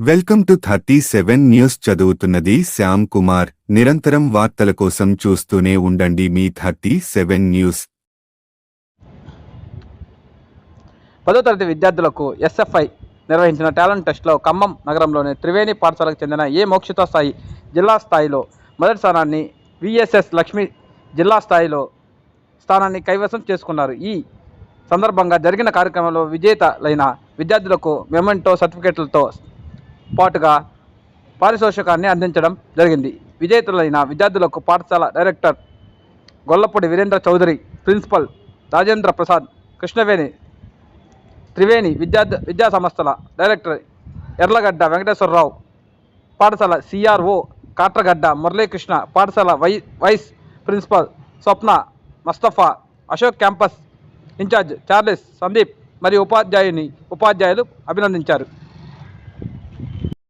Welcome to 37 news. చదువుతున్నది శ్యామ్ కుమార్. నిరంతరం వార్తల కోసం చూస్తూనే ఉండండి మీ 37 న్యూస్. 10వ తరగతి విద్యార్థులకు ఎస్ఎఫ్ఐ నిర్వహించిన టాలెంట్ టెస్ట్లో ఖమ్మం నగరంలోని త్రివేణి పాఠశాలకు చెందిన ఏ మోక్షిత సాయి జిల్లా స్థాయిలో మొదటి స్థానాన్ని, విఎస్ఎస్ లక్ష్మి జిల్లా స్థాయిలో స్థానాన్ని కైవసం చేసుకున్నారు. ఈ సందర్భంగా జరిగిన కార్యక్రమంలో విజేతలైన విద్యార్థులకు మెమెంటో సర్టిఫికెట్లతో పాటుగా పారితోషికాన్ని అందించడం జరిగింది. విజేతలైన విద్యార్థులకు పాఠశాల డైరెక్టర్ గొల్లపూడి వీరేంద్ర చౌదరి, ప్రిన్సిపల్ రాజేంద్ర ప్రసాద్, కృష్ణవేణి, త్రివేణి విద్యా సంస్థల డైరెక్టర్ ఎర్లగడ్డ వెంకటేశ్వరరావు, పాఠశాల సిఆర్ఓ కాట్రగడ్డ మురళీకృష్ణ, పాఠశాల vice principal Swapna Mustafa, Ashok campus in charge Charles Sandeep మరియు ఉపాధ్యాయులు అభినందించారు.